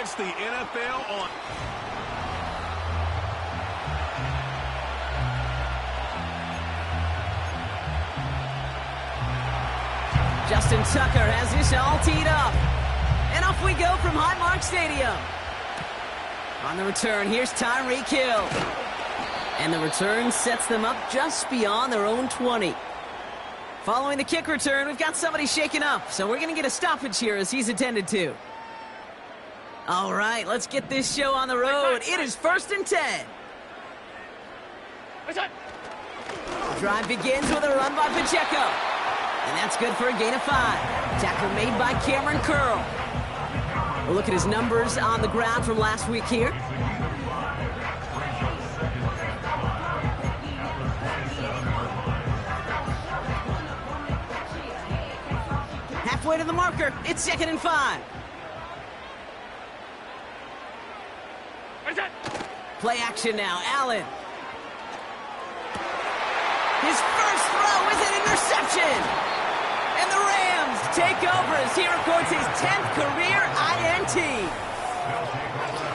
gets the NFL on. Justin Tucker has this all teed up. And off we go from Highmark Stadium. On the return, here's Tyreek Hill. And the return sets them up just beyond their own 20. Following the kick return, we've got somebody shaken up, so we're going to get a stoppage here as he's attended to. All right, let's get this show on the road. It is 1st and 10. The drive begins with a run by Pacheco. And that's good for a gain of 5. Tackle made by Cameron Curl. We'll look at his numbers on the ground from last week here. Halfway to the marker. It's 2nd and 5. Play action now. Allen. His first throw is an interception. And the Rams take over as he records his 10th career INT.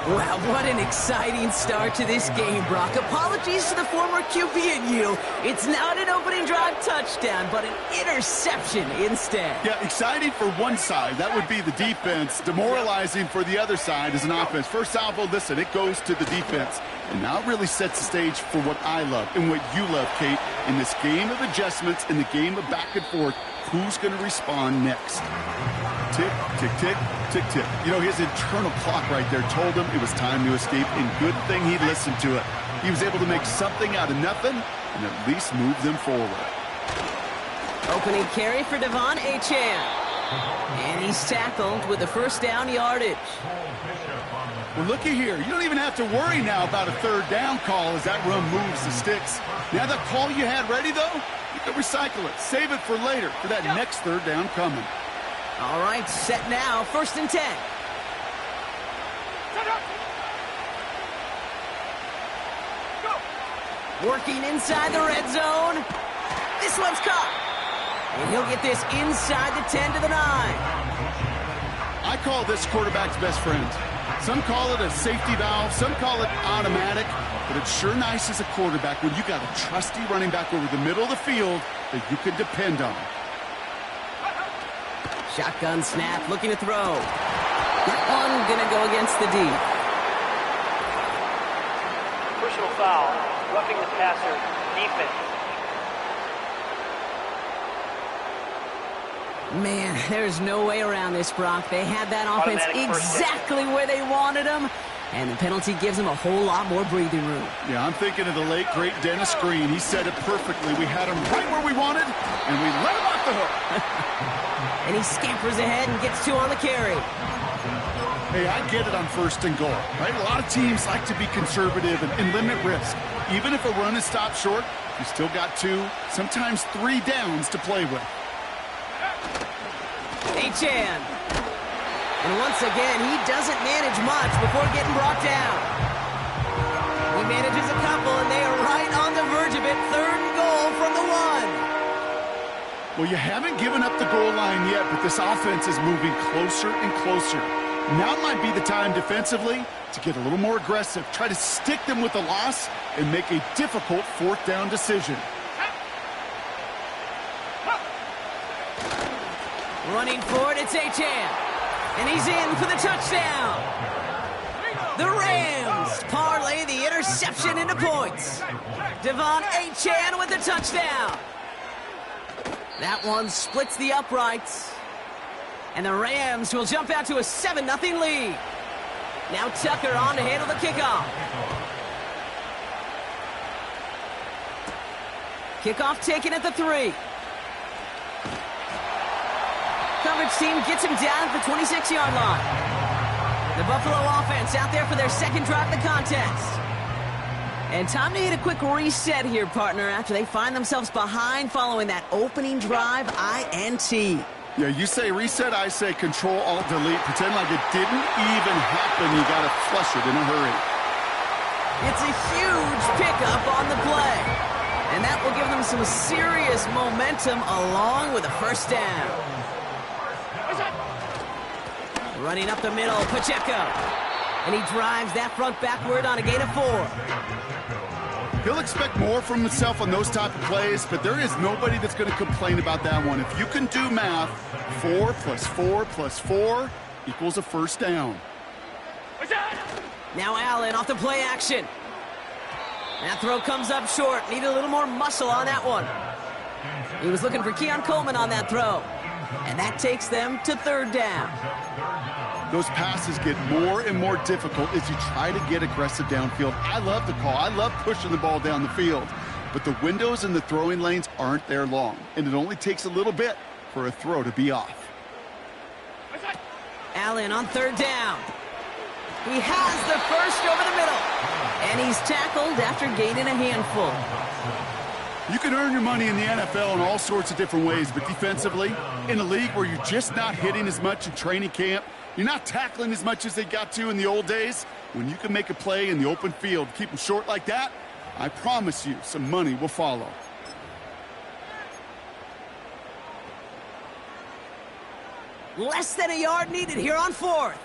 Wow, what an exciting start to this game, Brock. Apologies to the former QB and you. It's not an opening drive touchdown, but an interception instead. Yeah, exciting for one side. That would be the defense. Demoralizing for the other side as an offense. First salvo, listen, it goes to the defense. And now it really sets the stage for what I love and what you love, Kate. In this game of adjustments, in the game of back and forth, who's going to respond next? Tick, tick, tick, tick, tick. You know, his internal clock right there told him it was time to escape, and good thing he listened to it. He was able to make something out of nothing and at least move them forward. Opening carry for Devon Achane. And he's tackled with the first down yardage. Well, looky here. You don't even have to worry now about a 3rd down call as that run moves the sticks. Now that call you had ready, though, you can recycle it. Save it for later for that next 3rd down coming. All right, set now. 1st and 10. Working inside the red zone. This one's caught. And he'll get this inside the 10 to the 9. I call this quarterback's best friend. Some call it a safety valve. Some call it automatic. But it's sure nice as a quarterback when you got a trusty running back over the middle of the field that you can depend on. Shotgun snap, looking to throw. That one gonna go against the D. Personal foul, roughing the passer, defense. Man, there's no way around this, Brock. They had that offense exactly where they wanted them, and the penalty gives them a whole lot more breathing room. Yeah, I'm thinking of the late, great Dennis Green. He said it perfectly. We had him right where we wanted, and we let him off the hook. And he scampers ahead and gets 2 on the carry. Hey, I get it on 1st and goal, right? A lot of teams like to be conservative and limit risk. Even if a run is stopped short, you still got 2, sometimes 3 downs to play with. Achane. And once again, he doesn't manage much before getting brought down. He manages a couple, and they are right on the verge of it. 3rd and goal from the 1. Well, you haven't given up the goal line yet, but this offense is moving closer and closer. Now might be the time defensively to get a little more aggressive. Try to stick them with the loss and make a difficult 4th down decision. Running for it, it's Achane. And he's in for the touchdown. The Rams parlay the interception into points. Devon Achane with the touchdown. That one splits the uprights. And the Rams will jump out to a 7-0 lead. Now Tucker on to handle the kickoff. Kickoff taken at the 3. Coverage team gets him down at the 26-yard line. The Buffalo offense out there for their 2nd drive of the contest. And time to hit a quick reset here, partner, after they find themselves behind following that opening drive INT. Yeah, you say reset, I say control, alt, delete. Pretend like it didn't even happen. You got to flush it in a hurry. It's a huge pickup on the play. And that will give them some serious momentum along with a 1st down. Running up the middle, Pacheco. And he drives that front backward on a gain of 4. He'll expect more from himself on those type of plays, but there is nobody that's going to complain about that one. If you can do math, 4 + 4 + 4 equals a first down. Now Allen off the play action. That throw comes up short. Needed a little more muscle on that one. He was looking for Keon Coleman on that throw. And that takes them to 3rd down. Those passes get more and more difficult as you try to get aggressive downfield. I love the call. I love pushing the ball down the field. But the windows in the throwing lanes aren't there long. And it only takes a little bit for a throw to be off. Allen on 3rd down. He has the first over the middle. And he's tackled after gaining a handful. You can earn your money in the NFL in all sorts of different ways, but defensively, in a league where you're just not hitting as much in training camp, you're not tackling as much as they got to in the old days, when you can make a play in the open field, keep them short like that, I promise you some money will follow. Less than a yard needed here on 4th.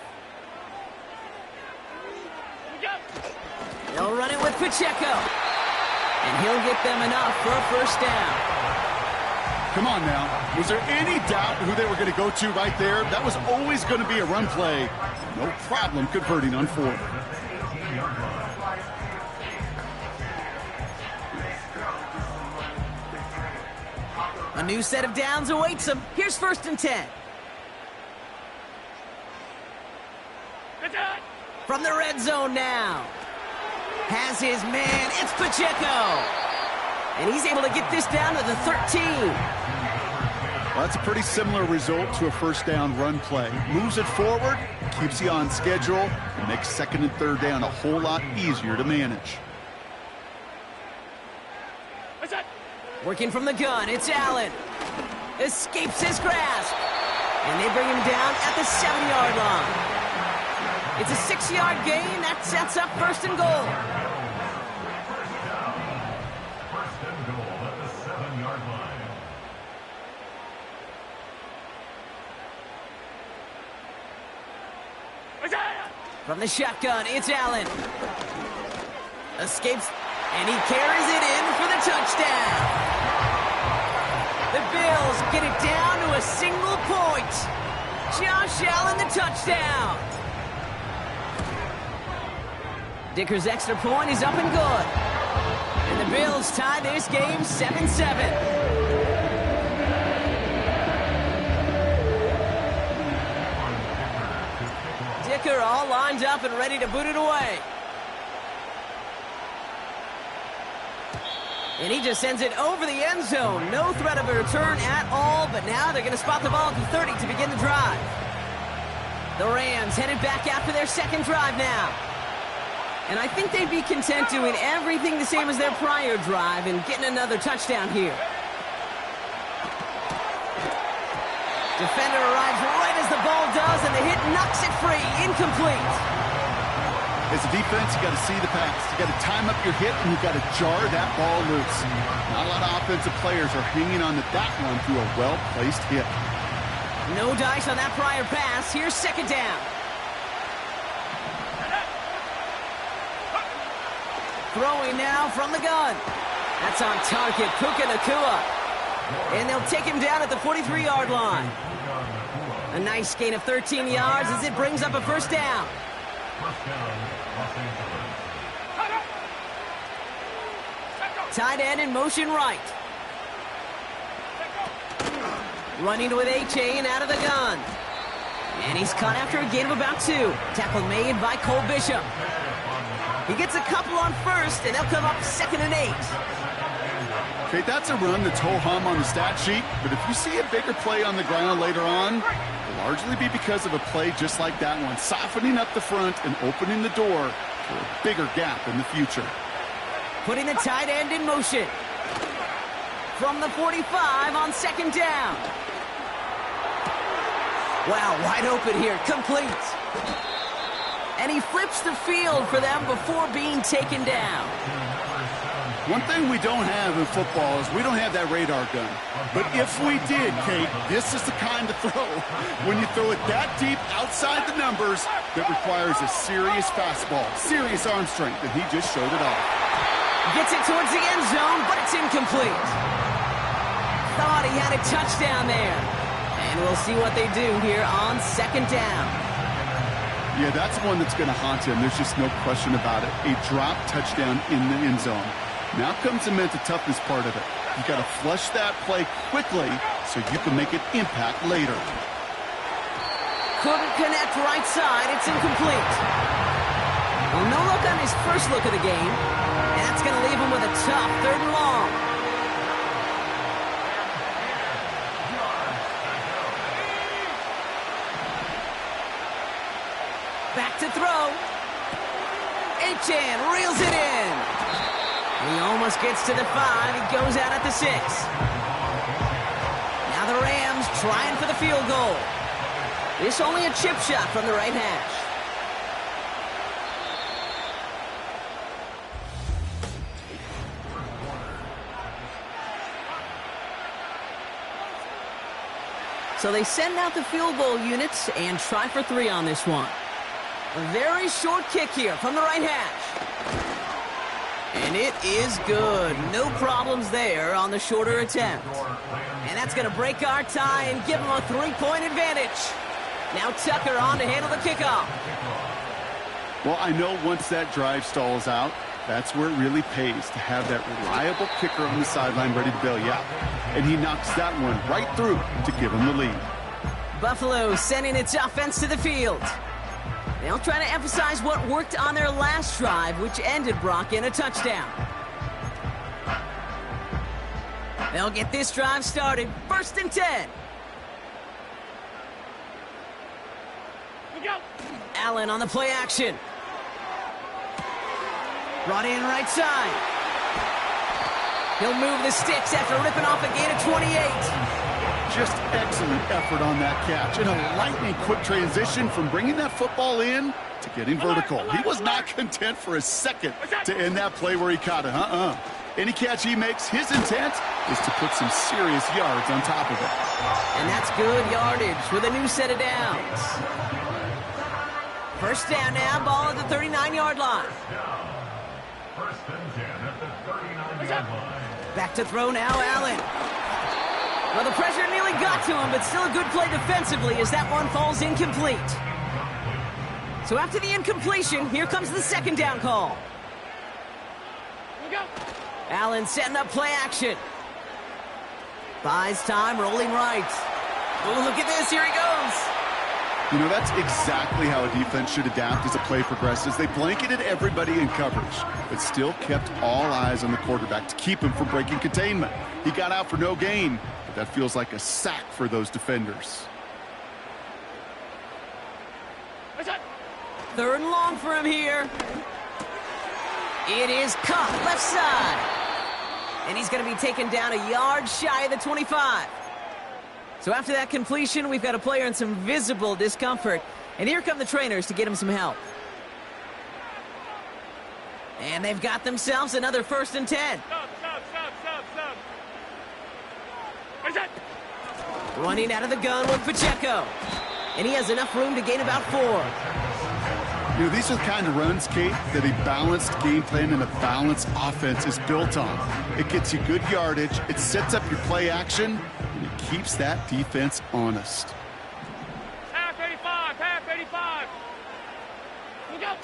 They'll run it with Pacheco. And he'll get them enough for a first down. Come on now. Was there any doubt who they were going to go to right there? That was always going to be a run play. No problem converting on 4th. A new set of downs awaits him. Here's 1st and 10. From the red zone now. Has his man, it's Pacheco. And he's able to get this down to the 13. Well, that's a pretty similar result to a first down run play. Moves it forward, keeps you on schedule, and makes 2nd and 3rd down a whole lot easier to manage. Working from the gun, it's Allen. Escapes his grasp. And they bring him down at the 7-yard line. It's a 6-yard gain. That sets up 1st and goal. From the shotgun, it's Allen. Escapes, and he carries it in for the touchdown. The Bills get it down to a single point. Josh Allen, the touchdown. Dicker's extra point is up and good. And the Bills tie this game 7-7. Dicker all lined up and ready to boot it away. And he just sends it over the end zone. No threat of a return at all, but now they're going to spot the ball at the 30 to begin the drive. The Rams headed back after their 2nd drive now. And I think they'd be content doing everything the same as their prior drive and getting another touchdown here. Defender arrives right as the ball does, and the hit knocks it free. Incomplete. As a defense, you got to see the pass. You got to time up your hit, and you got to jar that ball loose. Not a lot of offensive players are hanging on to that one through a well-placed hit. No dice on that prior pass. Here's 2nd down. Throwing now from the gun. That's on target, Puka Nacua. And they'll take him down at the 43-yard line. A nice gain of 13 yards as it brings up a first down. Tight end in motion right. Running with A-Chain out of the gun. And he's caught after a gain of about 2. Tackle made by Cole Bishop. He gets a couple on 1st, and they'll come up 2nd and 8. Okay, that's a run that's ho-hum on the stat sheet, but if you see a bigger play on the ground later on, it'll largely be because of a play just like that one, softening up the front and opening the door for a bigger gap in the future. Putting the tight end in motion. From the 45 on 2nd down. Wow, wide open here, complete. And he flips the field for them before being taken down. One thing we don't have in football is we don't have that radar gun. But if we did, Kate, this is the kind of throw, when you throw it that deep outside the numbers, that requires a serious fastball, serious arm strength, and he just showed it off. Gets it towards the end zone, but it's incomplete. Thought he had a touchdown there. And we'll see what they do here on second down. Yeah, that's one that's going to haunt him. There's just no question about it. A drop touchdown in the end zone. Now comes the mental toughness part of it. You got to flush that play quickly so you can make an impact later. Couldn't connect right side. It's incomplete. Well, no look on his first look of the game. And that's going to leave him with a tough 3rd and long. Back to throw. Achane reels it in. He almost gets to the 5. He goes out at the 6. Now the Rams trying for the field goal. This only a chip shot from the right hash. So they send out the field goal units and try for 3 on this one. A very short kick here from the right hash. And it is good. No problems there on the shorter attempt. And that's going to break our tie and give them a 3-point advantage. Now Tucker on to handle the kickoff. Well, I know once that drive stalls out, that's where it really pays to have that reliable kicker on the sideline ready to bail you out. And he knocks that one right through to give him the lead. Buffalo sending its offense to the field. They'll try to emphasize what worked on their last drive, which ended, Brock, in a touchdown. They'll get this drive started. 1st and 10. Go. Allen on the play action. Brought in right side. He'll move the sticks after ripping off a gain of 28. Just excellent effort on that catch. And a lightning-quick transition from bringing that football in to getting vertical. He was not content for a second to end that play where he caught it. Any catch he makes, his intent is to put some serious yards on top of it. And that's good yardage with a new set of downs. 1st down now, ball at the 39-yard line. Back to throw now, Allen. Well, the pressure nearly got to him, but still a good play defensively as that one falls incomplete. So after the incompletion, here comes the 2nd down call. Allen setting up play action. Buys time, rolling right. Oh, look at this, here he goes. You know, that's exactly how a defense should adapt as a play progresses. They blanketed everybody in coverage, but still kept all eyes on the quarterback to keep him from breaking containment. He got out for no gain. That feels like a sack for those defenders. 3rd and long for him here. It is caught left side. And he's going to be taken down a yard shy of the 25. So after that completion, we've got a player in some visible discomfort. And here come the trainers to get him some help. And they've got themselves another 1st and 10. Stop. Running out of the gun with Pacheco. And he has enough room to gain about 4. You know, these are the kind of runs, Kate, that a balanced game plan and a balanced offense is built on. It gets you good yardage, it sets up your play action, and it keeps that defense honest. Half 85. Go.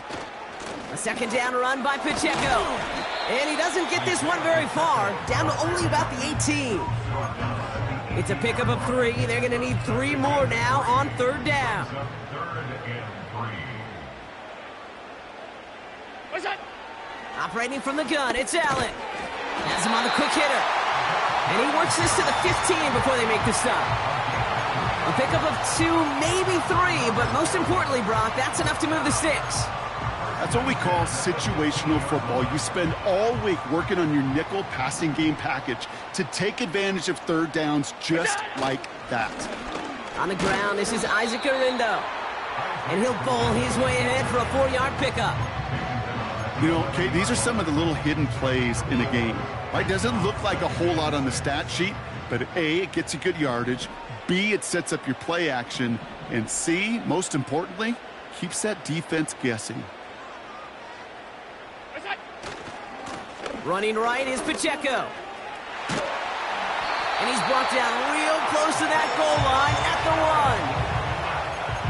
A 2nd down run by Pacheco. And he doesn't get this one very far, down to only about the 18. It's a pickup of 3. They're going to need 3 more now on 3rd down. What's that? Operating from the gun, it's Allen. Has him on the quick hitter. And he works this to the 15 before they make the stop. A pickup of 2, maybe 3, but most importantly, Brock, that's enough to move the sticks. That's what we call situational football. You spend all week working on your nickel passing game package to take advantage of 3rd downs just like that. On the ground, this is Isaac Arindo. And he'll bowl his way ahead for a 4-yard pickup. You know, Kate, these are some of the little hidden plays in a game. Right? Doesn't look like a whole lot on the stat sheet, but A, it gets you good yardage. B, it sets up your play action. And C, most importantly, keeps that defense guessing. Running right is Pacheco. And he's brought down real close to that goal line at the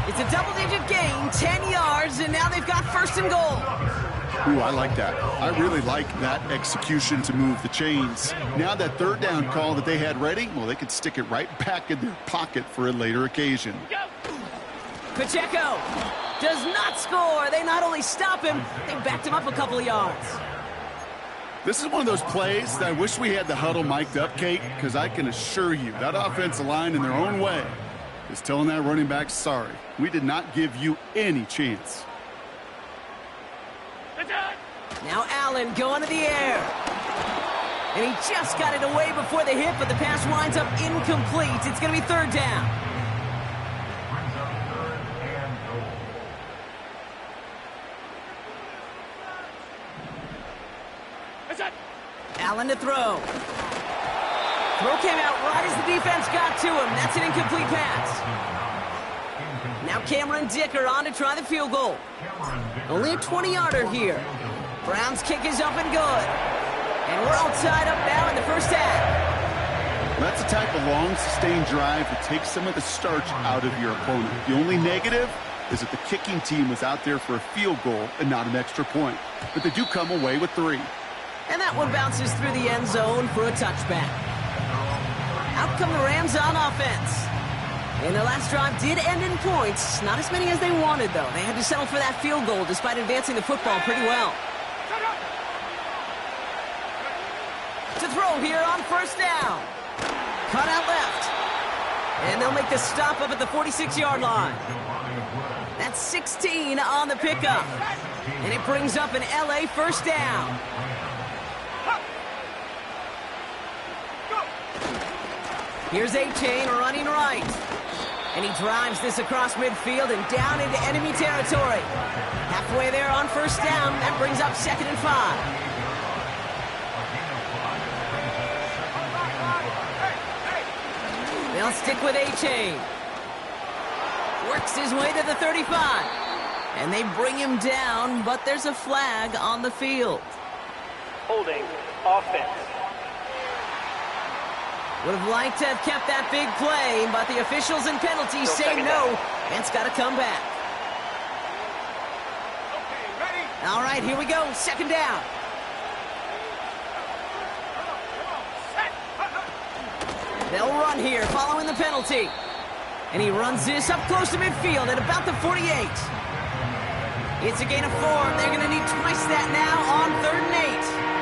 1. It's a double-digit gain, 10 yards, and now they've got first and goal. Ooh, I like that. I really like that execution to move the chains. Now that third down call that they had ready, well, they could stick it right back in their pocket for a later occasion. Pacheco does not score. They not only stop him, they backed him up a couple of yards. This is one of those plays that I wish we had the huddle mic'd up, Kate, because I can assure you that offensive line in their own way is telling that running back, sorry, we did not give you any chance. Now Allen going to the air. And he just got it away before the hit, but the pass winds up incomplete. It's going to be third down. Allen to throw. Throw came out right as the defense got to him. That's an incomplete pass. Now Cameron Dicker on to try the field goal. Only a 20-yarder here. Brown's kick is up and good. And we're all tied up now in the first half. That's the type of long, sustained drive that takes some of the starch out of your opponent. The only negative is that the kicking team was out there for a field goal and not an extra point. But they do come away with 3. And that one bounces through the end zone for a touchback. Out come the Rams on offense. And their last drive did end in points. Not as many as they wanted, though. They had to settle for that field goal despite advancing the football pretty well. To throw here on first down. Cut out left. And they'll make the stop up at the 46-yard line. That's 16 on the pickup. And it brings up an LA first down. Here's A-Chain running right. And he drives this across midfield and down into enemy territory. Halfway there on first down. That brings up 2nd and 5. They'll stick with A-Chain. Works his way to the 35. And they bring him down, but there's a flag on the field. Holding offense. Would have liked to have kept that big play, but the officials and penalties say no, and it's got to come back. All right, here we go, 2nd down. They'll run here following the penalty. And he runs this up close to midfield at about the 48. It's a gain of 4. They're going to need twice that now on 3rd and 8.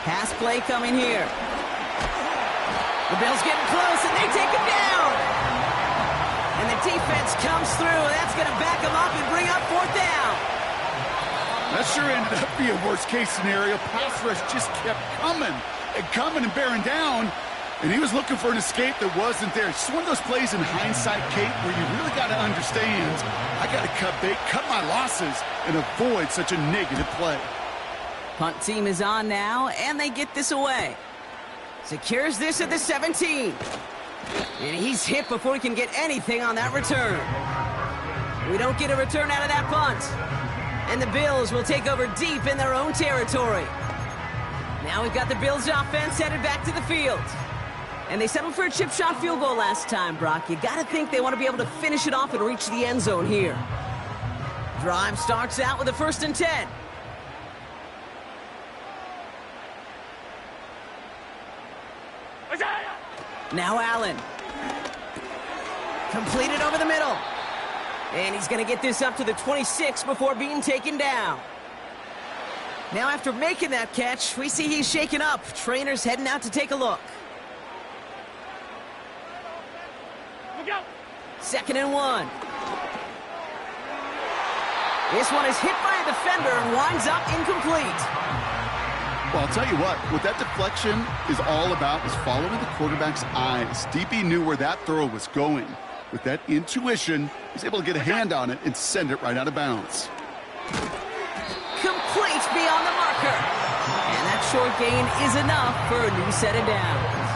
Pass play coming here. The Bills getting close, and they take him down. And the defense comes through, and that's going to back him up and bring up 4th down. That sure ended up being a worst-case scenario. Pass rush just kept coming and bearing down. And he was looking for an escape that wasn't there. It's just one of those plays in hindsight, Kate, where you really got to understand, I got to cut my losses and avoid such a negative play. Punt team is on now, and they get this away. Secures this at the 17. And he's hit before he can get anything on that return. We don't get a return out of that punt. And the Bills will take over deep in their own territory. Now we've got the Bills offense headed back to the field. And they settled for a chip shot field goal last time, Brock. You got to think they want to be able to finish it off and reach the end zone here. Drive starts out with a 1st and 10. Now Allen. Completed over the middle. And he's going to get this up to the 26 before being taken down. Now after making that catch, we see he's shaken up. Trainer's heading out to take a look. 2nd and 1. This one is hit by a defender and winds up incomplete. Well, I'll tell you what that deflection is all about is following the quarterback's eyes. DB knew where that throw was going. With that intuition, he's able to get a hand on it and send it right out of bounds. Complete beyond the marker. And that short gain is enough for a new set of downs.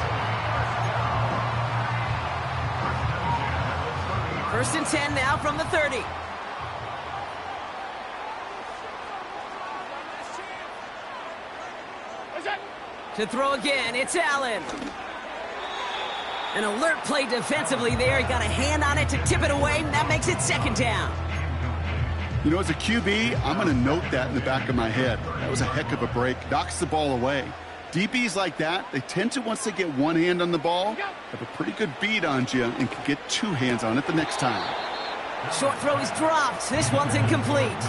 First and 10 now from the 30. To throw again, it's Allen. An alert play defensively there. He got a hand on it to tip it away, and that makes it second down. You know, as a QB, I'm going to note that in the back of my head. That was a heck of a break. Knocks the ball away. DBs like that, they tend to, once they get one hand on the ball, have a pretty good beat on you and can get two hands on it the next time. Short throw is dropped. This one's incomplete.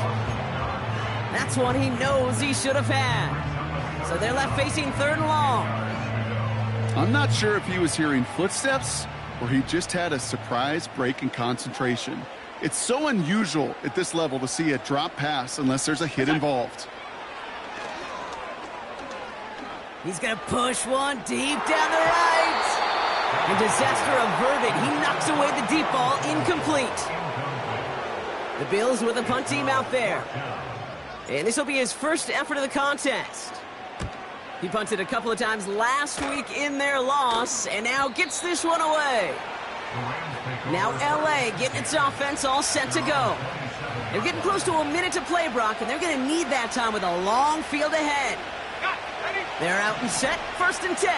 That's one he knows he should have had. So they're left facing third and long. I'm not sure if he was hearing footsteps or he just had a surprise break in concentration. It's so unusual at this level to see a drop pass unless there's a hit involved. He's going to push one deep down the right. And disaster averted. He knocks away the deep ball, incomplete. The Bills with a punt team out there. And this will be his first effort of the contest. He punted a couple of times last week in their loss, and now gets this one away. Now LA getting its offense all set to go. They're getting close to a minute to play, Brock, and they're going to need that time with a long field ahead. They're out and set, first and 10.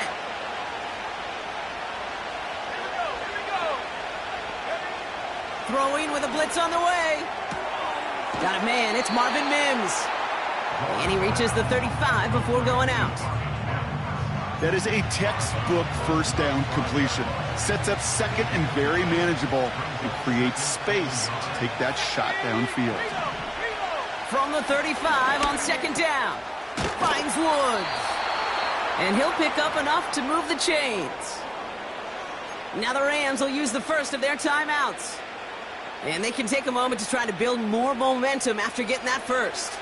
Throwing with a blitz on the way. Got a man, it's Marvin Mims. And he reaches the 35 before going out. That is a textbook first down completion. Sets up second and very manageable and creates space to take that shot downfield. From the 35 on second down. Finds Woods. And he'll pick up enough to move the chains. Now the Rams will use the first of their timeouts. And they can take a moment to try to build more momentum after getting that first.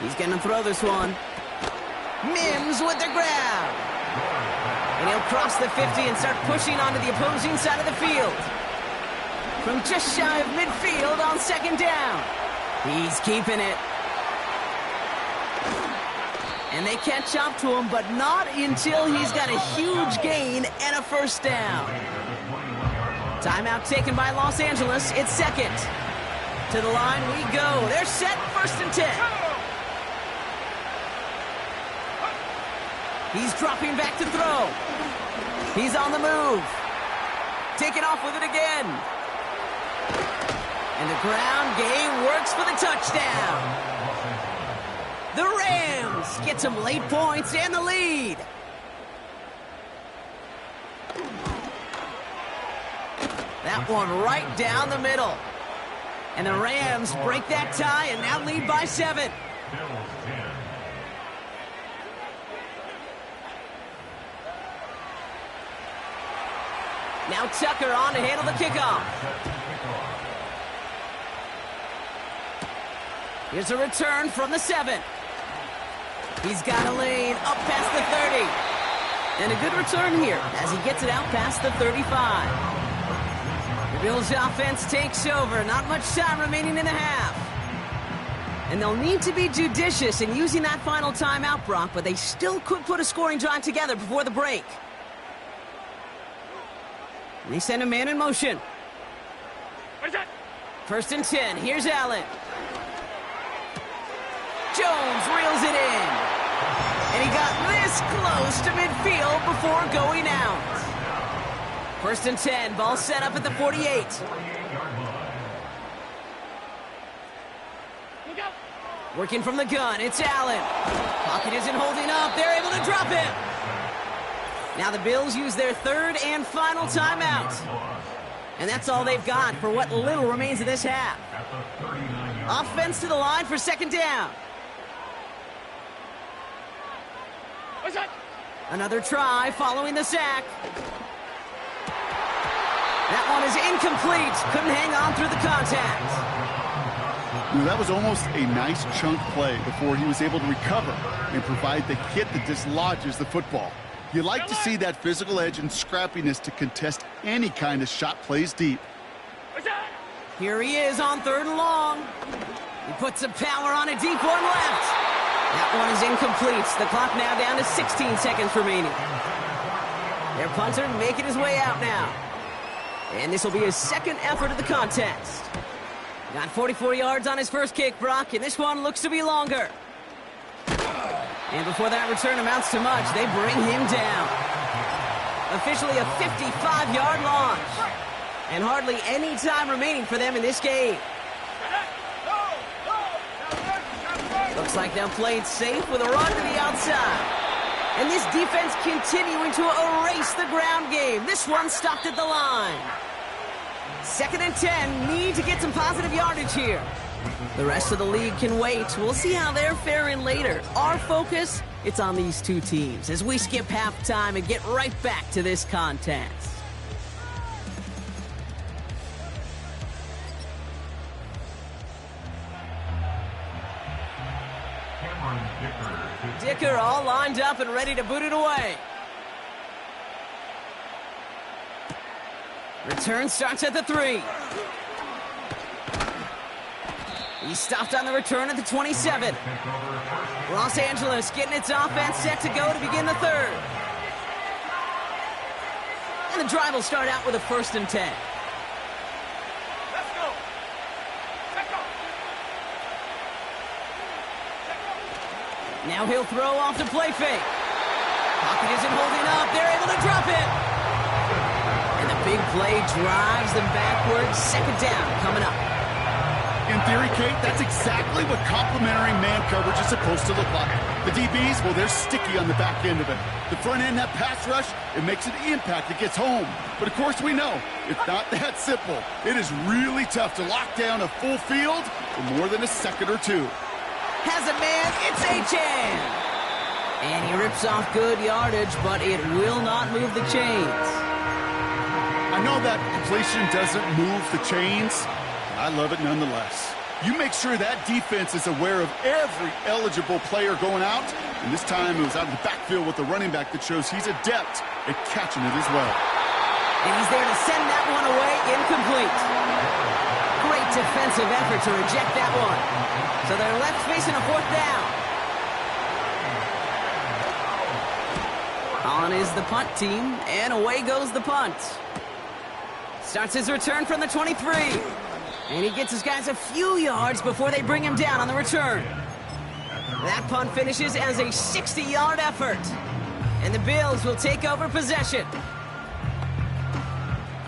He's going to throw this one. Mims with the grab. And he'll cross the 50 and start pushing onto the opposing side of the field. From just shy of midfield on second down. He's keeping it. And they catch up to him, but not until he's got a huge gain and a first down. Timeout taken by Los Angeles. It's second. To the line we go. They're set, first and 10. He's dropping back to throw. He's on the move. Taking off with it again. And the ground game works for the touchdown. The Rams get some late points and the lead. That one right down the middle. And the Rams break that tie and now lead by 7. Now Tucker on to handle the kickoff. Here's a return from the 7. He's got a lane up past the 30. And a good return here as he gets it out past the 35. The Bills offense takes over. Not much time remaining in the half. And they'll need to be judicious in using that final timeout, Brock, but they still could put a scoring drive together before the break. And they send a man in motion. First and 10. Here's Allen. Jones reels it in. And he got this close to midfield before going out. First and 10. Ball set up at the 48. Working from the gun. It's Allen. Pocket isn't holding up. They're able to drop him. Now the Bills use their third and final timeout. And that's all they've got for what little remains of this half. Offense to the line for second down. Another try following the sack. That one is incomplete. Couldn't hang on through the contact. That was almost a nice chunk play before he was able to recover and provide the hit that dislodges the football. You like to see that physical edge and scrappiness to contest any kind of shot plays deep. Here he is on 3rd and long. He puts some power on a deep one left. That one is incomplete. The clock now down to 16 seconds remaining. Their punter making his way out now. And this will be his 2nd effort of the contest. Got 44 yards on his first kick, Brock, and this one looks to be longer. And before that return amounts to much, they bring him down. Officially a 55-yard launch. And hardly any time remaining for them in this game. Looks like they'll play it safe with a run to the outside. And this defense continuing to erase the ground game. This one stopped at the line. 2nd and 10, need to get some positive yardage here. The rest of the league can wait. We'll see how they're faring later. Our focus, it's on these two teams as we skip halftime and get right back to this contest. Dicker all lined up and ready to boot it away. Return starts at the 3. He stopped on the return at the 27. Los Angeles getting its offense set to go to begin the 3rd. And the drive will start out with a 1st and 10. Let's go. Now he'll throw off the play fake. Pocket isn't holding up. They're able to drop it. And the big play drives them backwards. 2nd down coming up. In theory, Kate, that's exactly what complementary man coverage is supposed to look like. The DBs, well, they're sticky on the back end of it. The front end, that pass rush, it makes an impact. It gets home. But, of course, we know it's not that simple. It is really tough to lock down a full field for more than a second or two. Has a man, it's Achan. And he rips off good yardage, but it will not move the chains. I know that completion doesn't move the chains. I love it nonetheless. You make sure that defense is aware of every eligible player going out. And this time it was out of the backfield with the running back that shows he's adept at catching it as well. And he's there to send that one away, incomplete. Great defensive effort to reject that one. So they're left facing a 4th down. On is the punt team, and away goes the punt. Starts his return from the 23. And he gets his guys a few yards before they bring him down on the return. That punt finishes as a 60-yard effort. And the Bills will take over possession.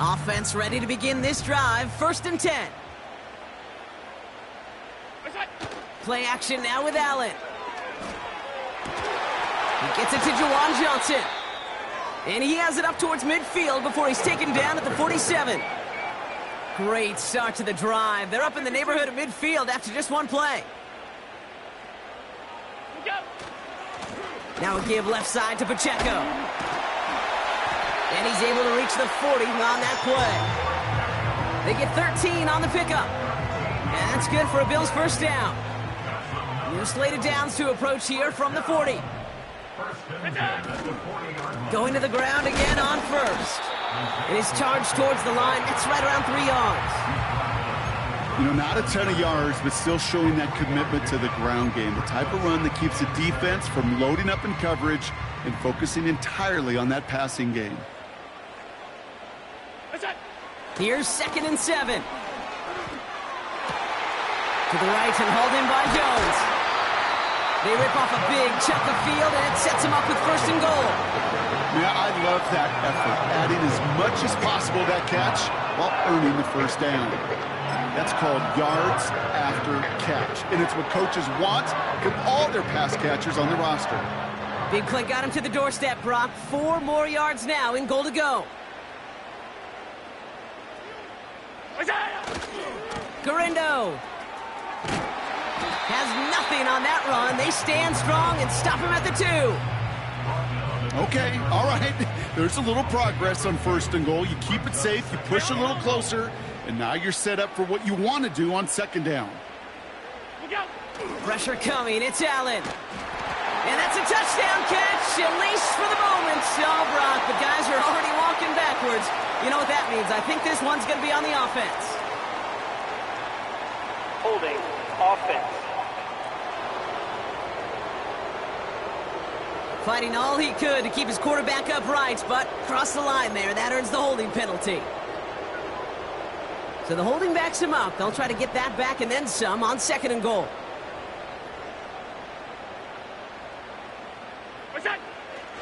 Offense ready to begin this drive. 1st and 10. Play action now with Allen. He gets it to Juwan Johnson. And he has it up towards midfield before he's taken down at the 47. Great start to the drive. They're up in the neighborhood of midfield after just one play. Now a give left side to Pacheco. And he's able to reach the 40 on that play. They get 13 on the pickup. And that's good for a Bills 1st down. New slated downs to approach here from the 40. Going to the ground again on 1st. It is charged towards the line. That's right around 3 yards. You know, not a ton of yards, but still showing that commitment to the ground game. The type of run that keeps the defense from loading up in coverage and focusing entirely on that passing game. Here's 2nd and 7. To the right and hauled in by Jones. They rip off a big chunk of field, and it sets them up with 1st and goal. Yeah, I love that effort, adding as much as possible to that catch while earning the 1st down. That's called yards after catch, and it's what coaches want from all their pass catchers on the roster. Big play got him to the doorstep, Brock. 4 more yards now in goal to go. Garindo has nothing on that run. They stand strong and stop him at the 2. Okay, all right. There's a little progress on 1st and goal. You keep it safe, you push a little closer, and now you're set up for what you want to do on 2nd down. Pressure coming. It's Allen. And that's a touchdown catch, at least for the moment. Oh, Brock, the guys are already walking backwards. You know what that means. I think this one's going to be on the offense. Holding offense. Fighting all he could to keep his quarterback upright, but crossed the line there. That earns the holding penalty. So the holding backs him up. They'll try to get that back and then some on 2nd and goal.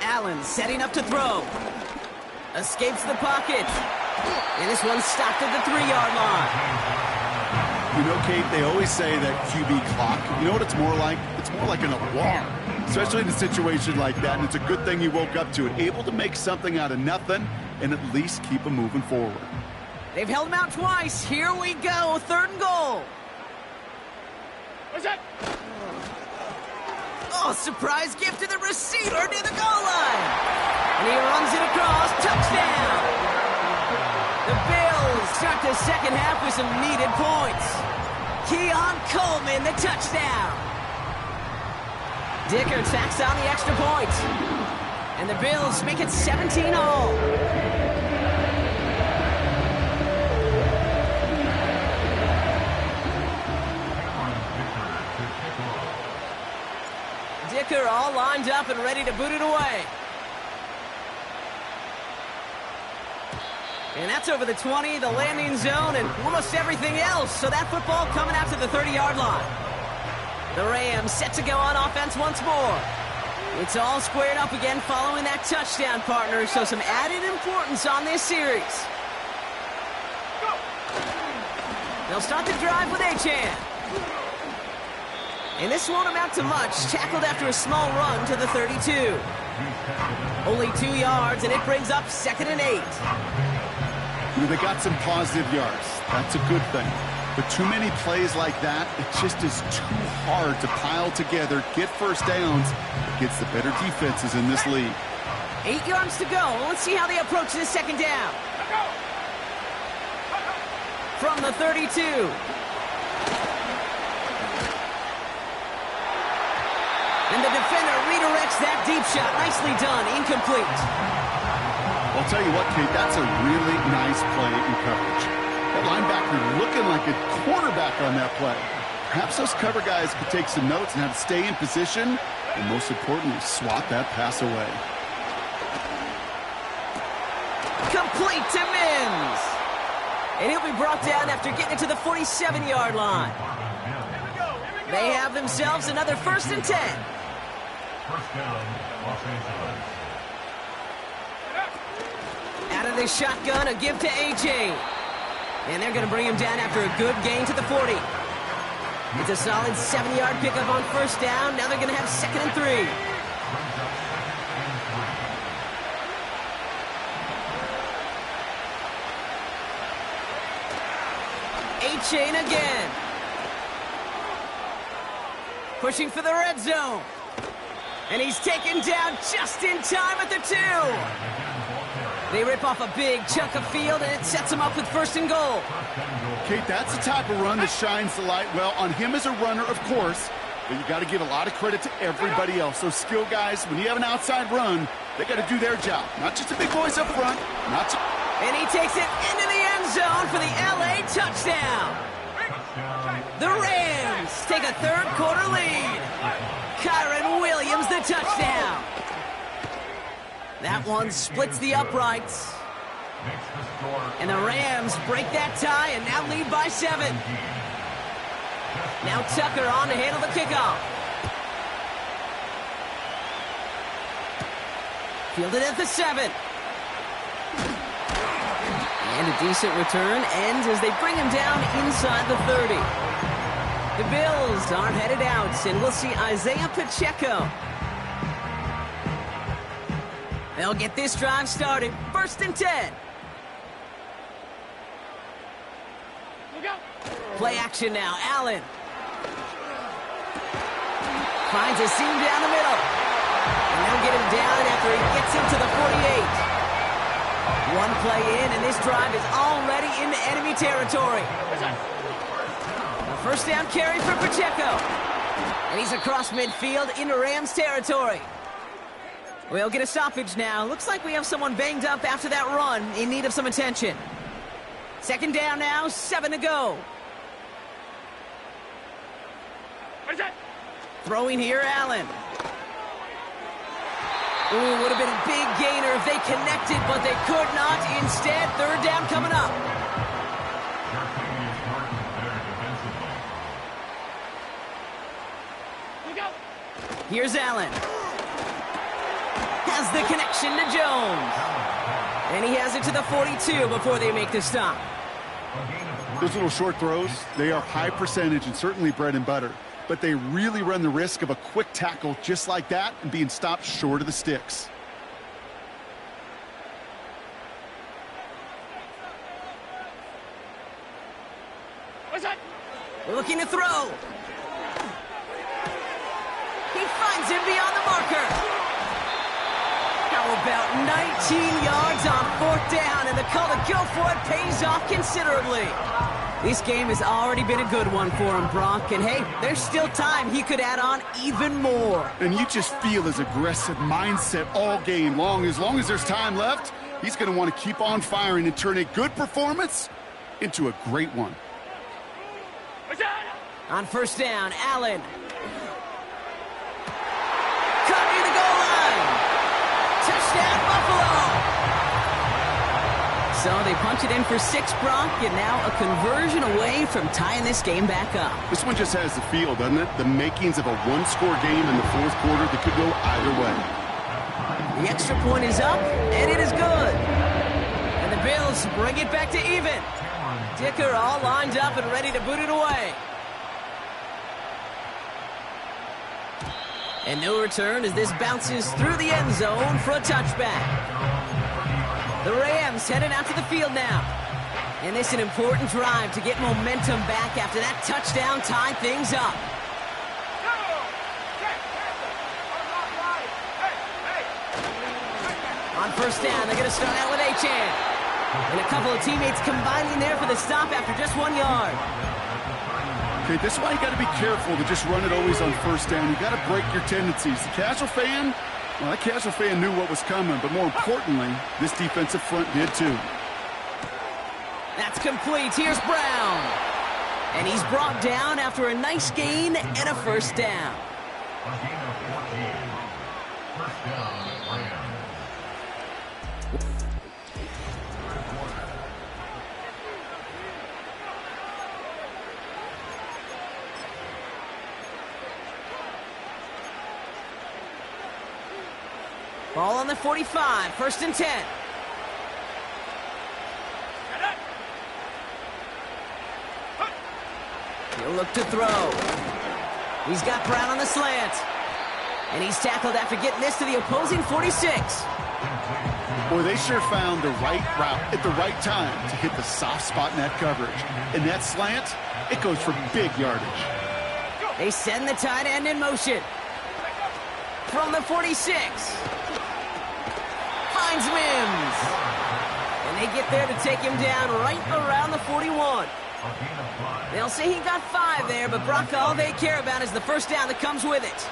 Allen setting up to throw. Escapes the pocket. And this one's stopped at the 3-yard line. You know, Kate, they always say that QB clock, you know what it's more like? It's more like an alarm, especially in a situation like that. And it's a good thing you woke up to it, able to make something out of nothing and at least keep them moving forward. They've held him out twice. Here we go, 3rd and goal. What's that? Oh, surprise gift to the receiver near the goal line. And he runs it across. Touchdown. The Bills start the 2nd half with some needed points. Keon Coleman, the touchdown. Dicker tacks on the extra point. And the Bills make it 17 all. Dicker all lined up and ready to boot it away. And that's over the 20, the landing zone, and almost everything else. So that football coming out to the 30-yard line. The Rams set to go on offense once more. It's all squared up again following that touchdown, partner. So some added importance on this series. They'll start the drive with Achane. And this won't amount to much. Tackled after a small run to the 32. Only 2 yards, and it brings up 2nd and 8. They got some positive yards. That's a good thing. But too many plays like that, it just is too hard to pile together, get first downs against the better defenses in this league. 8 yards to go. Let's see how they approach this 2nd down. From the 32. And the defender redirects that deep shot. Nicely done. Incomplete. I'll tell you what, Kate, that's a really nice play in coverage. That linebacker looking like a quarterback on that play. Perhaps those cover guys could take some notes and have to stay in position, and most importantly, swat that pass away. Complete to Mims. And he'll be brought down after getting it to the 47-yard line. They have themselves another 1st and 10. Out of the shotgun, a give to AJ. And they're going to bring him down after a good gain to the 40. It's a solid 7-yard pickup on 1st down. Now they're going to have 2nd and 3. Achane again. Pushing for the red zone. And he's taken down just in time at the 2. They rip off a big chunk of field, and it sets him up with 1st and goal. Kate, that's the type of run that shines the light well on him as a runner, of course, but you got to give a lot of credit to everybody else. Those skill guys, when you have an outside run, they got to do their job. Not just the big boys up front. And he takes it into the end zone for the LA touchdown. The Rams take a 3rd quarter lead. Kyron Williams, the touchdown. That one splits the uprights. And the Rams break that tie and now lead by 7. Now Tucker on to handle the kickoff. Fielded at the 7. And a decent return ends as they bring him down inside the 30. The Bills aren't headed out, and we'll see Isaiah Pacheco. They'll get this drive started. 1st and 10. Play action now. Allen. Finds a seam down the middle. And they'll get him down after he gets into the 48. One play in, and this drive is already into enemy territory. A First down carry for Pacheco. And he's across midfield into Rams territory. We'll get a stoppage now. Looks like we have someone banged up after that run in need of some attention. Second down now, 7 to go. Throwing here, Allen. Ooh, would have been a big gainer if they connected, but they could not. Instead, third down coming up. Here's Allen. Has the connection to Jones. And he has it to the 42 before they make the stop. Those little short throws, they are high percentage and certainly bread and butter. But they really run the risk of a quick tackle just like that and being stopped short of the sticks. Looking to throw. He finds him beyond the marker. How about 19 yards on fourth down, and the call to go for it pays off considerably. This game has already been a good one for him, Brock, and hey, there's still time he could add on even more. And you just feel his aggressive mindset all game long. As there's time left, he's going to want to keep on firing and turn a good performance into a great one. On first down, Allen. Cut near the goal line. Touchdown, Buffalo. So they punch it in for 6, Brock, and now a conversion away from tying this game back up. This one just has the feel, doesn't it? The makings of a one-score game in the fourth quarter that could go either way. The extra point is up, and it is good. And the Bills bring it back to even. Dicker all lined up and ready to boot it away. And no return as this bounces through the end zone for a touchback. The Rams heading out to the field now. And this is an important drive to get momentum back after that touchdown tied things up. On first down, they're going to start out with Achane. And a couple of teammates combining there for the stop after just 1 yard. Okay, this is why you got to be careful to just run it always on first down. You got to break your tendencies. The casual fan, well, that casual fan knew what was coming, but more importantly, this defensive front did too. That's complete. Here's Brown. And he's brought down after a nice gain and a first down. First down, Rams. Ball on the 45, first and 10. He'll look to throw. He's got Brown on the slant. And he's tackled after getting this to the opposing 46. Boy, they sure found the right route at the right time to hit the soft spot in that coverage. And that slant, it goes for big yardage. They send the tight end in motion. From the 46. Finds Mims. And they get there to take him down right around the 41. They'll say he got 5 there, but Brock, all they care about is the first down that comes with it.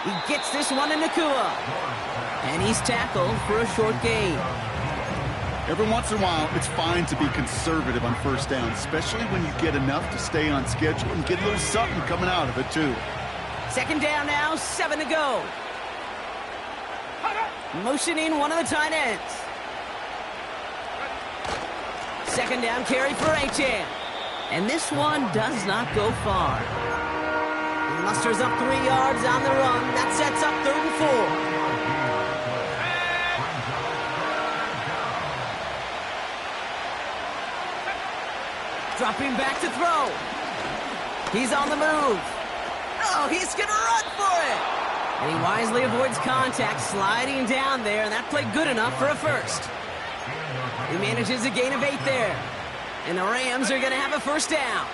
He gets this one in Nakua. And he's tackled for a short gain. Every once in a while, it's fine to be conservative on first down, especially when you get enough to stay on schedule and get a little something coming out of it, too. Second down now, 7 to go. Motioning one of the tight ends. Second down carry for Achane. And this one does not go far. He musters up 3 yards on the run. That sets up 3rd and 4. Dropping back to throw. He's on the move. Oh, he's going to run for it. And he wisely avoids contact, sliding down there, and that played good enough for a first. He manages a gain of 8 there. And the Rams are going to have a first down.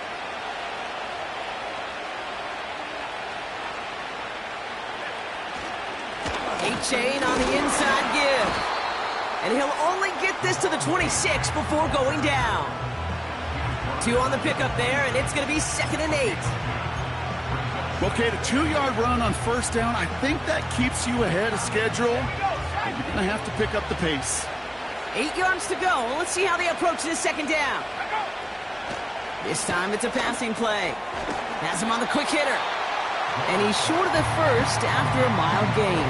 A-Chain on the inside give. And he'll only get this to the 26 before going down. 2 on the pickup there, and it's going to be 2nd and 8. Okay, the 2-yard run on first down, I think that keeps you ahead of schedule. But you're going to have to pick up the pace. 8 yards to go. Well, let's see how they approach this 2nd down. This time it's a passing play. Has him on the quick hitter. And he's short of the first after a mild gain.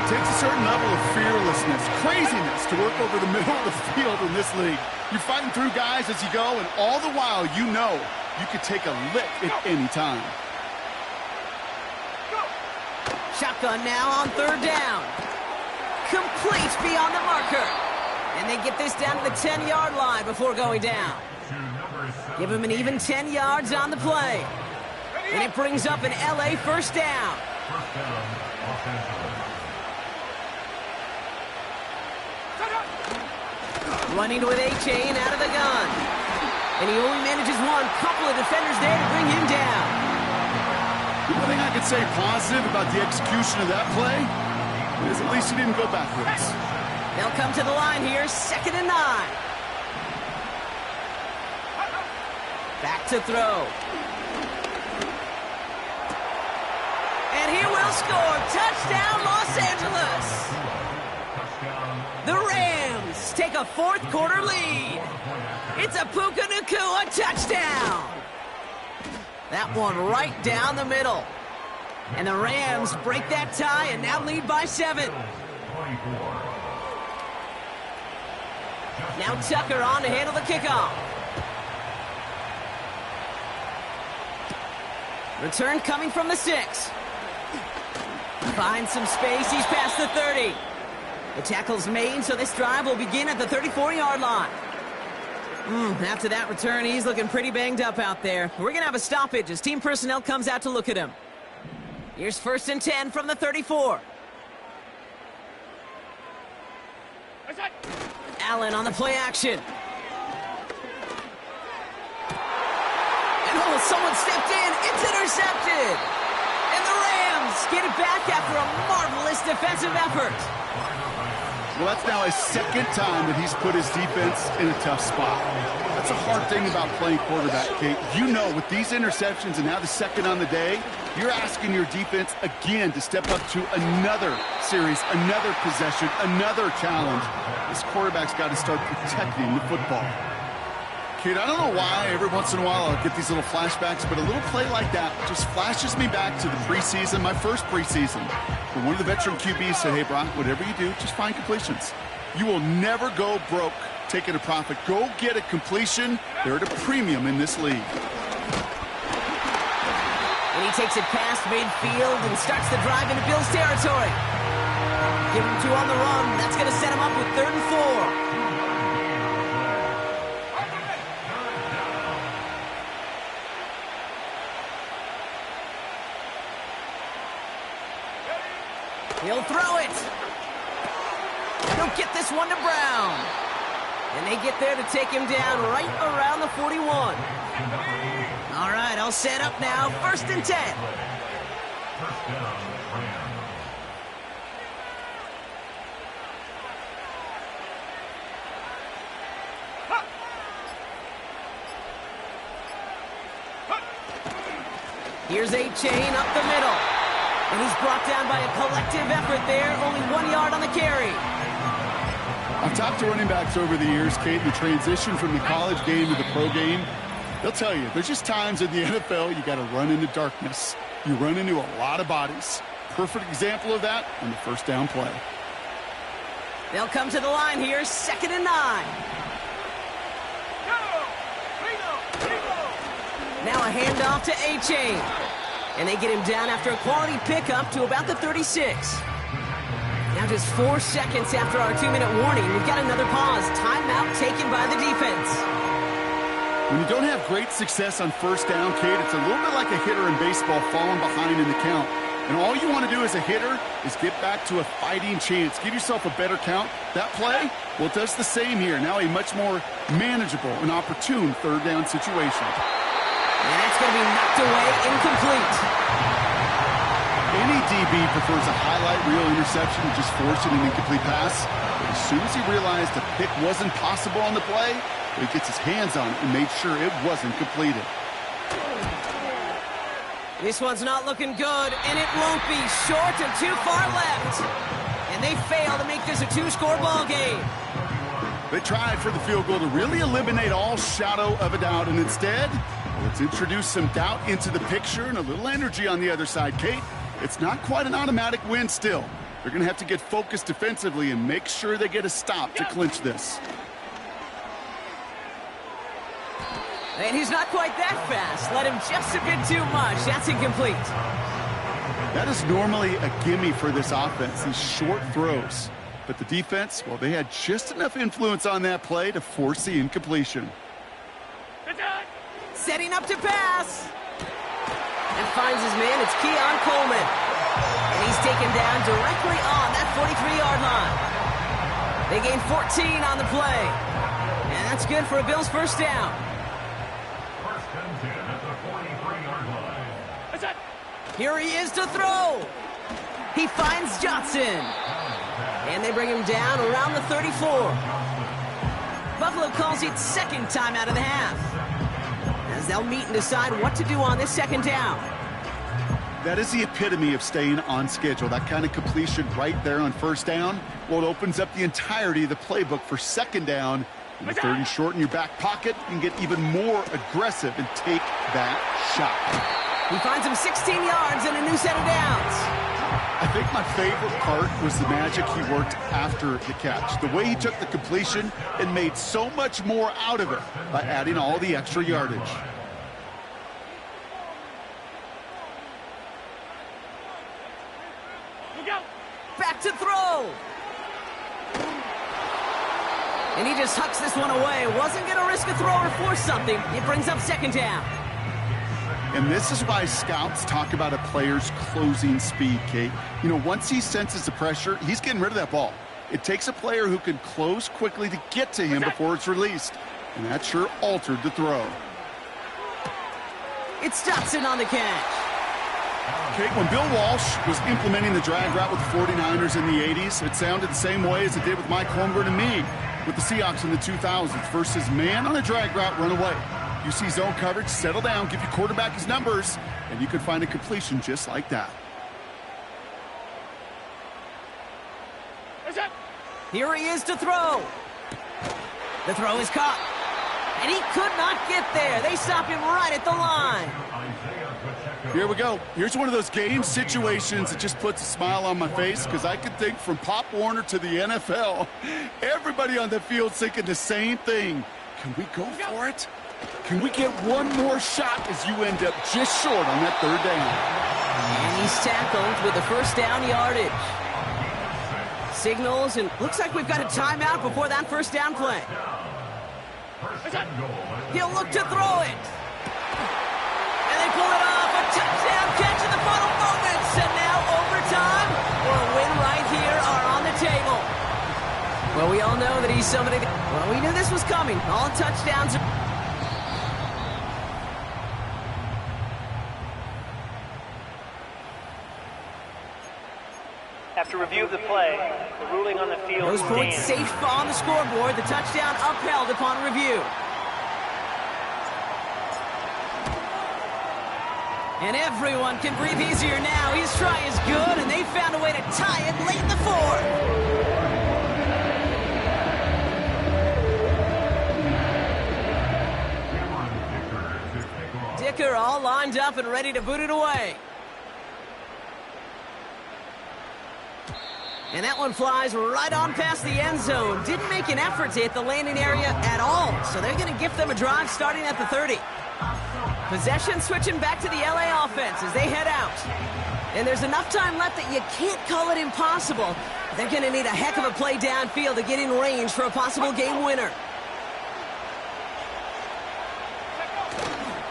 It takes a certain level of fearlessness, craziness to work over the middle of the field in this league. You're fighting through guys as you go, and all the while you know you could take a lick at any time. Shotgun now on 3rd down. Complete beyond the marker. And they get this down to the 10-yard line before going down. Give him an even 10 yards on the play. And it brings up an LA first down. Running with A-Chain out of the gun. And he only manages one. Couple of defenders there to bring him down. The only thing I could say positive about the execution of that play is at least he didn't go backwards. They'll come to the line here, 2nd and 9. Back to throw. And he will score. Touchdown, Los Angeles. The Rams take a 4th quarter lead. It's a Puka Nacua touchdown. That one right down the middle. And the Rams break that tie and now lead by 7. Now Tucker on to handle the kickoff. Return coming from the 6. Finds some space. He's past the 30. The tackle's made, so this drive will begin at the 34-yard line. After that return, he's looking pretty banged up out there. We're going to have a stoppage as team personnel comes out to look at him. Here's 1st and 10 from the 34. Allen on the play action. And someone stepped in. It's intercepted. And the Rams get it back after a marvelous defensive effort. Well, that's now his 2nd time that he's put his defense in a tough spot. That's a hard thing about playing quarterback, Kate. You know, with these interceptions and now the 2nd on the day, you're asking your defense again to step up to another series, another possession, another challenge. This quarterback's got to start protecting the football. Kate, I don't know why every once in a while I'll get these little flashbacks, but a little play like that just flashes me back to the preseason, my first preseason. Where one of the veteran QBs said, hey, Brock, whatever you do, just find completions. You will never go broke taking a profit. Go get a completion. They're at a premium in this league. And he takes it past midfield and starts the drive into Bills territory. Give him 2 on the run. That's going to set him up with 3rd and 4. He'll throw it. He'll get this one to Brown. And they get there to take him down right around the 41. All right, all set up now. 1st and 10. Here's A-Chain up the middle. And he's brought down by a collective effort there. Only 1 yard on the carry. I've talked to running backs over the years, Kate, the transition from the college game to the pro game. They'll tell you, there's just times in the NFL you got to run into darkness. You run into a lot of bodies. Perfect example of that on the 1st down play. They'll come to the line here, 2nd and 9. Now a handoff to A-Chain. And they get him down after a quality pickup to about the 36. Now just 4 seconds after our 2-minute warning, we've got another pause. Timeout taken by the defense. When you don't have great success on 1st down, Kate, it's a little bit like a hitter in baseball falling behind in the count. And all you want to do as a hitter is get back to a fighting chance. Give yourself a better count. That play, well, it does the same here. Now a much more manageable and opportune 3rd down situation. And that's going to be knocked away, incomplete. Any DB prefers a highlight reel interception to just forcing an incomplete pass. But as soon as he realized a pick wasn't possible on the play, he gets his hands on it and made sure it wasn't completed. This one's not looking good, and it won't be. Short and too far left. And they fail to make this a two-score ball game. They tried for the field goal to really eliminate all shadow of a doubt, and instead, let's introduce some doubt into the picture and a little energy on the other side. Kate, it's not quite an automatic win still. They're going to have to get focused defensively and make sure they get a stop to clinch this. And he's not quite that fast. Let him just a bit too much. That's incomplete. That is normally a gimme for this offense, these short throws. But the defense, well, they had just enough influence on that play to force the incompletion. Setting up to pass. And finds his man. It's Keon Coleman. And he's taken down directly on that 43-yard line. They gain 14 on the play. And that's good for a Bills first down. Here he is to throw. He finds Johnson. And they bring him down around the 34. Buffalo calls it second time out of the half, as they'll meet and decide what to do on this second down. That is the epitome of staying on schedule. That kind of completion right there on first down. Well, it opens up the entirety of the playbook for second down. And the 30 short in your back pocket, you can get even more aggressive and take that shot. He finds him 16 yards and a new set of downs. I think my favorite part was the magic he worked after the catch. The way he took the completion and made so much more out of it by adding all the extra yardage. Back to throw. And he just hucks this one away. Wasn't going to risk a throw or force something. It brings up second down. And this is why scouts talk about a player's closing speed, Kate. You know, once he senses the pressure, he's getting rid of that ball. It takes a player who can close quickly to get to him before it's released. And that sure altered the throw. It's Johnson on the catch. Kate, when Bill Walsh was implementing the drag route with the 49ers in the 80s, it sounded the same way as it did with Mike Holmgren and me with the Seahawks in the 2000s versus man on a drag route, run away. You see zone coverage, settle down, give your quarterback his numbers, and you could find a completion just like that. Here he is to throw. The throw is caught. And he could not get there. They stop him right at the line. Here we go. Here's one of those game situations that just puts a smile on my face, because I can think from Pop Warner to the NFL, everybody on the field thinking the same thing. Can we go for it? Can we get one more shot as you end up just short on that third down? And he's tackled with the first down yardage. Signals, and looks like we've got a timeout before that first down play. He'll look to throw it. And they pull it off. A touchdown catch in the final moments. And now overtime or a win right here are on the table. Well, we all know that he's somebody that, well, we knew this was coming. All touchdowns are... After review of the play, the ruling on the field Those points stands. safe on the scoreboard. The touchdown upheld upon review. And everyone can breathe easier now. His try is good, and they found a way to tie it late in the fourth. Dicker all lined up and ready to boot it away. And that one flies right on past the end zone. Didn't make an effort to hit the landing area at all. So they're going to gift them a drive starting at the 30. Possession switching back to the LA offense as they head out. And there's enough time left that you can't call it impossible. They're going to need a heck of a play downfield to get in range for a possible game winner.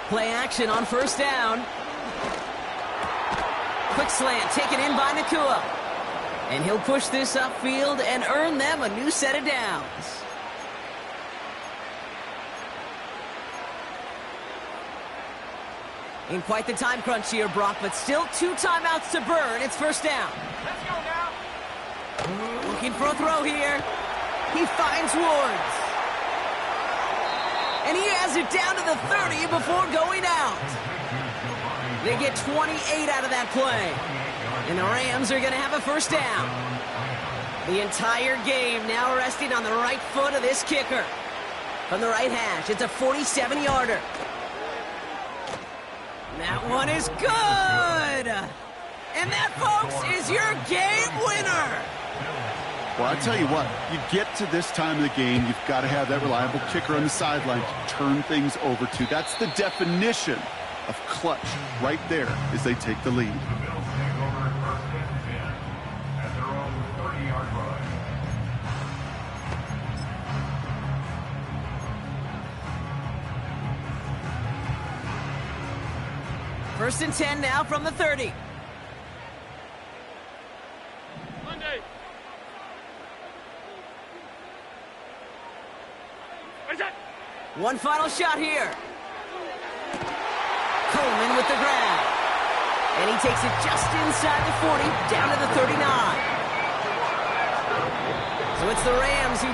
Play action on first down. Quick slant taken in by Nakua. And he'll push this upfield and earn them a new set of downs. In quite the time crunch here, Brock, but still 2 timeouts to burn. It's first down. Let's go now. Looking for a throw here. He finds Woods. And he has it down to the 30 before going out. They get 28 out of that play. And the Rams are going to have a first down. The entire game now resting on the right foot of this kicker. From the right hash, it's a 47-yarder. That one is good! And that, folks, is your game winner! Well, I tell you what, you get to this time of the game, you've got to have that reliable kicker on the sideline to turn things over to. That's the definition of clutch right there as they take the lead. First and 10 now from the 30. Monday. One final shot here. Coleman with the grab. And he takes it just inside the 40, down to the 39. So it's the Rams who